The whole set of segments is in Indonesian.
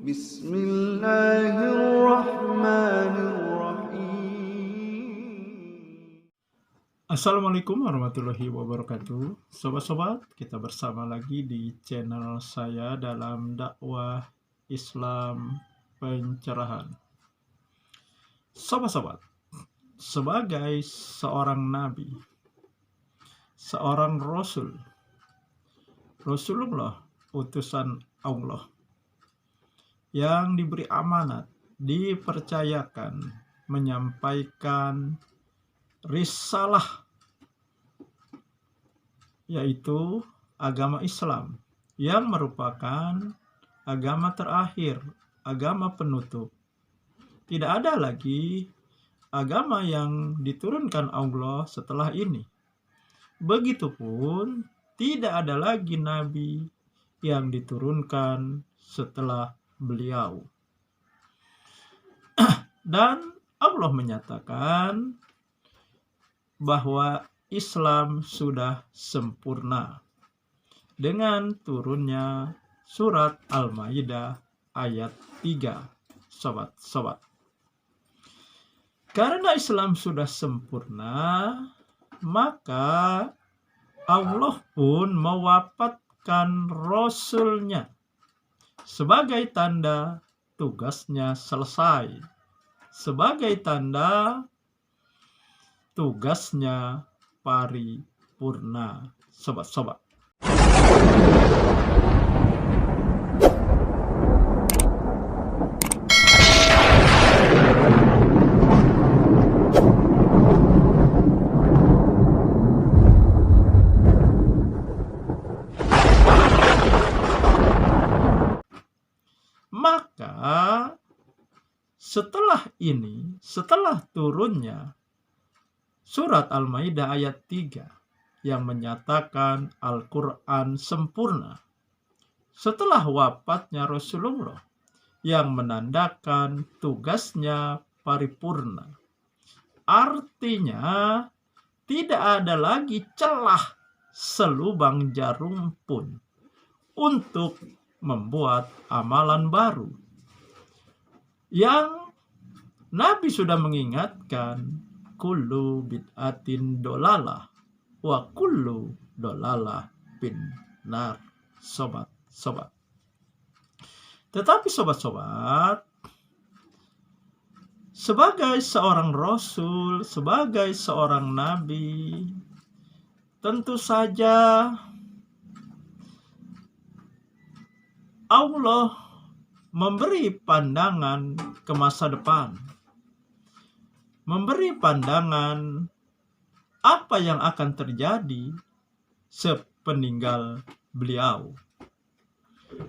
Bismillahirrahmanirrahim. Assalamualaikum warahmatullahi wabarakatuh. Sobat-sobat, kita bersama lagi di channel saya dalam dakwah Islam pencerahan. Sobat-sobat, sebagai seorang nabi, seorang Rasulullah utusan Allah yang diberi amanat, dipercayakan menyampaikan risalah, yaitu agama Islam yang merupakan agama terakhir, agama penutup. Tidak ada lagi agama yang diturunkan Allah setelah ini. Begitupun tidak ada lagi nabi yang diturunkan setelah beliau. Dan Allah menyatakan bahwa Islam sudah sempurna dengan turunnya surat Al-Maidah ayat 3. Sobat-sobat, karena Islam sudah sempurna, maka Allah pun mewafatkan Rasulnya sebagai tanda tugasnya selesai, sebagai tanda tugasnya paripurna. Sobat-sobat, maka setelah turunnya surat Al-Maidah ayat 3 yang menyatakan Al-Quran sempurna, setelah wafatnya Rasulullah yang menandakan tugasnya paripurna, artinya tidak ada lagi celah selubang jarum pun untuk membuat amalan baru. Yang Nabi sudah mengingatkan, kullu bid'atin dolalah wa kullu dolalah finnar. Sobat-sobat, tetapi sobat-sobat, sebagai seorang Rasul, sebagai seorang Nabi, tentu saja Allah memberi pandangan ke masa depan, memberi pandangan apa yang akan terjadi sepeninggal beliau.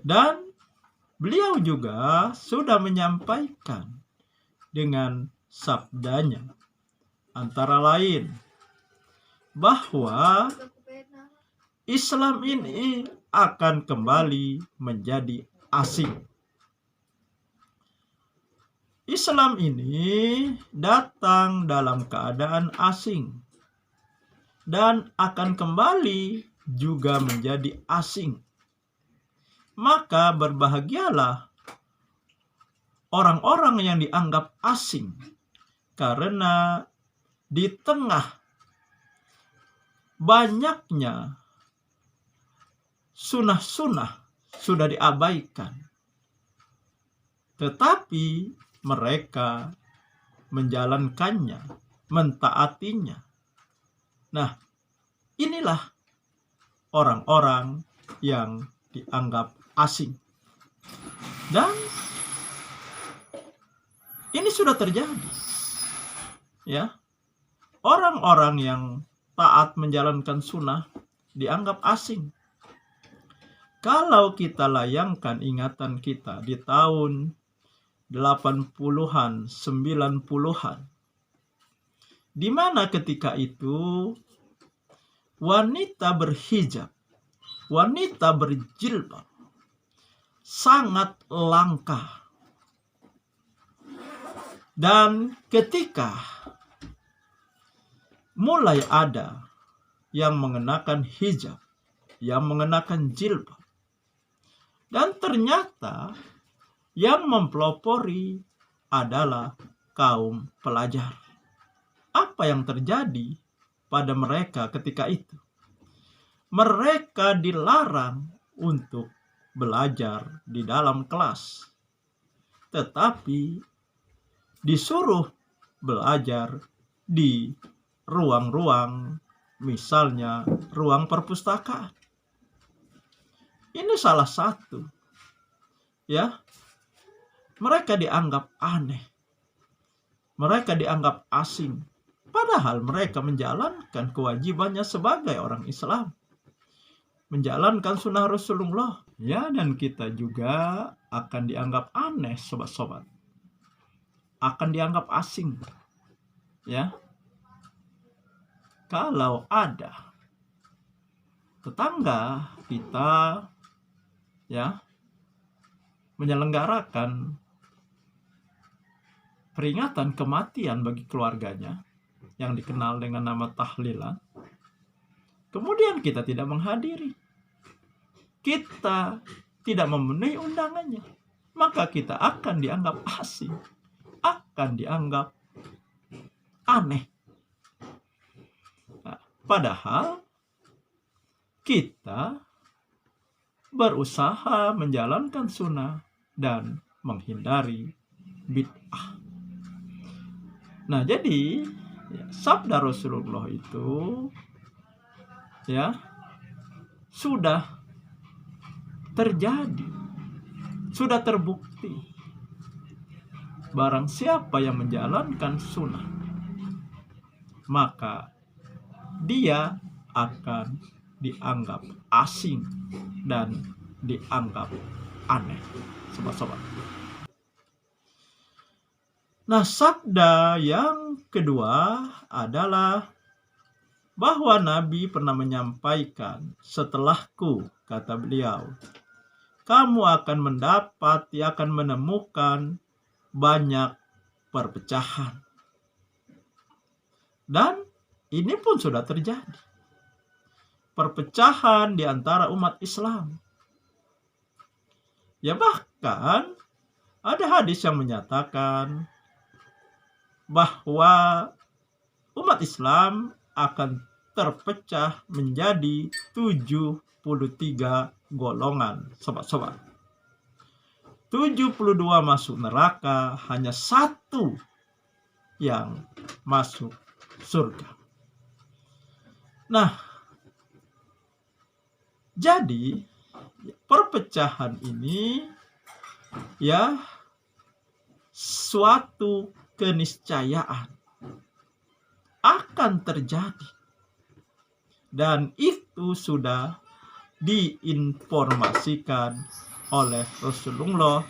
Dan beliau juga sudah menyampaikan dengan sabdanya, antara lain, bahwa Islam ini akan kembali menjadi asing. Islam ini datang dalam keadaan asing dan akan kembali juga menjadi asing. Maka berbahagialah orang-orang yang dianggap asing, karena di tengah banyaknya sunnah-sunnah sudah diabaikan, tetapi mereka menjalankannya, mentaatinya. Nah, inilah orang-orang yang dianggap asing. Dan ini sudah terjadi. Ya, orang-orang yang taat menjalankan sunnah dianggap asing. Kalau kita layangkan ingatan kita di tahun 80-an, 90-an, di mana ketika itu wanita berhijab, wanita berjilbab sangat langka. Dan ketika mulai ada yang mengenakan hijab, yang mengenakan jilbab, Dan ternyata yang mempelopori adalah kaum pelajar. Apa yang terjadi pada mereka ketika itu? Mereka dilarang untuk belajar di dalam kelas, tetapi disuruh belajar di ruang-ruang, misalnya ruang perpustakaan. Ini salah satu, ya. Mereka dianggap aneh. Mereka dianggap asing. Padahal mereka menjalankan kewajibannya sebagai orang Islam. Menjalankan sunnah Rasulullah. Ya, dan kita juga akan dianggap aneh, sobat-sobat. Akan dianggap asing. Ya. Kalau ada tetangga kita, ya, menyelenggarakan peringatan kematian bagi keluarganya yang dikenal dengan nama tahlilan, kemudian kita tidak menghadiri, kita tidak memenuhi undangannya, maka kita akan dianggap asing, akan dianggap aneh. Nah, padahal kita berusaha menjalankan sunnah dan menghindari bid'ah. Nah, jadi sabda Rasulullah itu, ya, sudah terjadi, sudah terbukti. Barang siapa yang menjalankan sunnah, maka dia akan dianggap asing dan dianggap aneh, sobat-sobat. Nah, sabda yang kedua adalah bahwa Nabi pernah menyampaikan, setelahku, kata beliau, kamu akan akan menemukan banyak perpecahan. Dan ini pun sudah terjadi. Perpecahan di antara umat Islam. Ya, bahkan ada hadis yang menyatakan bahwa umat Islam akan terpecah menjadi 73 golongan, sobat-sobat. 72 masuk neraka, hanya satu yang masuk surga. Nah, jadi perpecahan ini, ya, suatu keniscayaan akan terjadi, dan itu sudah diinformasikan oleh Rasulullah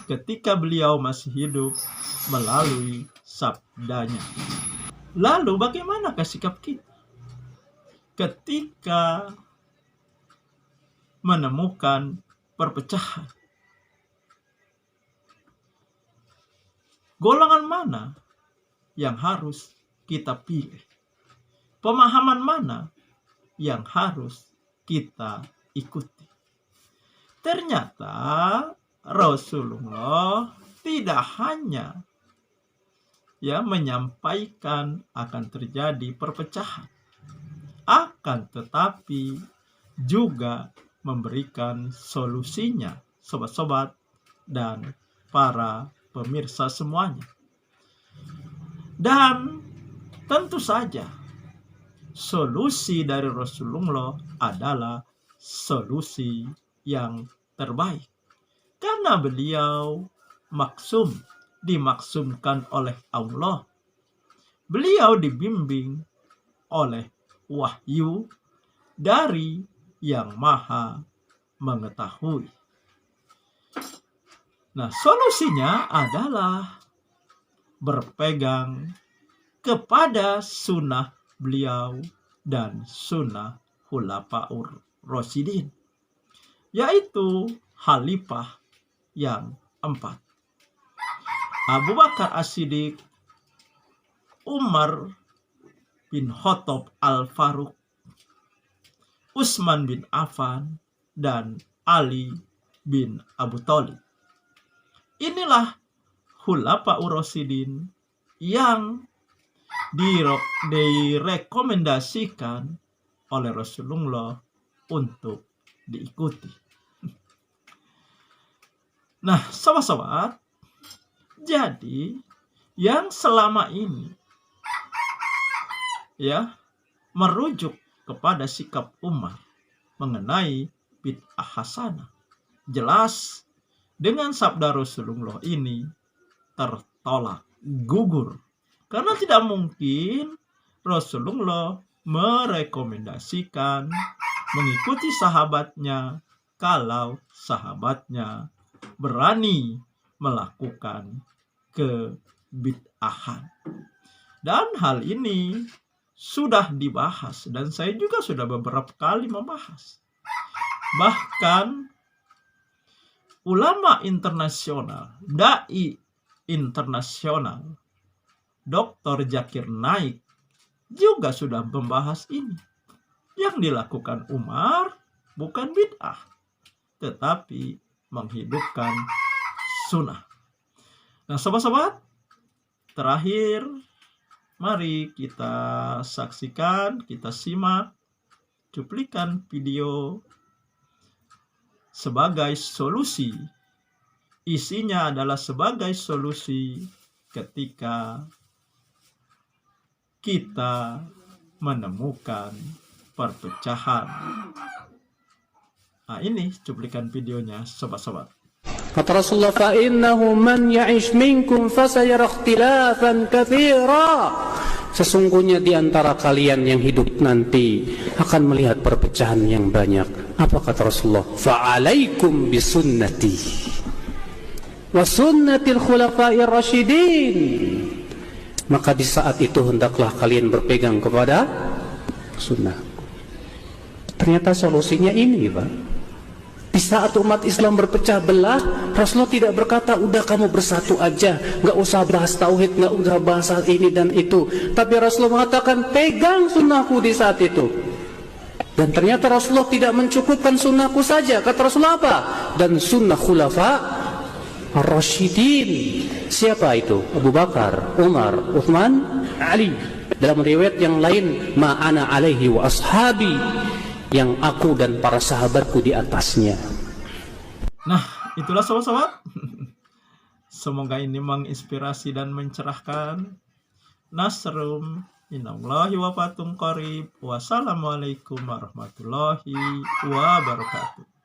ketika beliau masih hidup melalui sabdanya. Lalu bagaimanakah sikap kita ketika menemukan perpecahan? Golongan mana yang harus kita pilih? Pemahaman mana yang harus kita ikuti? Ternyata Rasulullah tidak hanya, ya, menyampaikan akan terjadi perpecahan, akan tetapi juga memberikan solusinya, sobat-sobat dan para pemirsa semuanya. Dan tentu saja solusi dari Rasulullah adalah solusi yang terbaik, karena beliau dimaksumkan oleh Allah. Beliau dibimbing oleh wahyu dari yang maha mengetahui. Nah, solusinya adalah berpegang kepada sunnah beliau dan sunnah Khulafaur Rasyidin, yaitu khalifah yang 4. Abu Bakar As-Siddiq, Umar bin Khattab Al-Faruq, Utsman bin Affan, dan Ali bin Abu Thalib. Inilah Khulafa Ur-Rasyidin yang direkomendasikan oleh Rasulullah untuk diikuti. Nah, sahabat-sahabat, jadi yang selama ini ya merujuk kepada sikap Umar mengenai bid'ah hasanah, jelas dengan sabda Rasulullah ini tertolak, gugur. Karena tidak mungkin Rasulullah merekomendasikan mengikuti sahabatnya kalau sahabatnya berani melakukan kebid'ahan. Dan hal ini sudah dibahas dan saya juga sudah beberapa kali membahas. Bahkan ulama internasional, dai internasional, Dr. Zakir Naik juga sudah membahas ini. Yang dilakukan Umar bukan bid'ah, tetapi menghidupkan sunnah. Nah, sobat-sobat, terakhir mari kita saksikan, kita simak cuplikan video sebagai solusi. Isinya adalah sebagai solusi ketika kita menemukan perpecahan. Nah, ini cuplikan videonya, sobat-sobat. Kata Rasulullah, فَإِنَّهُ مَنْ يَعِشْ مِنْكُمْ فَسَيَرَى اخْتِلَافًا كَثِيرًا. Sesungguhnya di antara kalian yang hidup nanti akan melihat perpecahan yang banyak. Apa kata Rasulullah? فَعَلَيْكُمْ بِسُنَّتِي وَسُنَّةِ الْخُلَفَاءِ الرَّاشِدِينَ. Maka di saat itu hendaklah kalian berpegang kepada sunnah. Ternyata solusinya ini, Pak. Di saat umat Islam berpecah belah, Rasulullah tidak berkata, udah kamu bersatu aja, nggak usah bahas tauhid, nggak usah bahas ini dan itu. Tapi Rasulullah mengatakan, pegang sunnahku di saat itu. Dan ternyata Rasulullah tidak mencukupkan sunnahku saja. Kata Rasulullah apa? Dan sunnah khulafa ar-rasyidin. Siapa itu? Abu Bakar, Umar, Uthman, Ali. Dalam riwayat yang lain, ma'ana alaihi wa ashabi, yang aku dan para sahabatku di atasnya. Nah, itulah sobat-sobat. Semoga ini menginspirasi dan mencerahkan. Nasrum minallahi wa fathun qarib. Wassalamualaikum warahmatullahi wabarakatuh.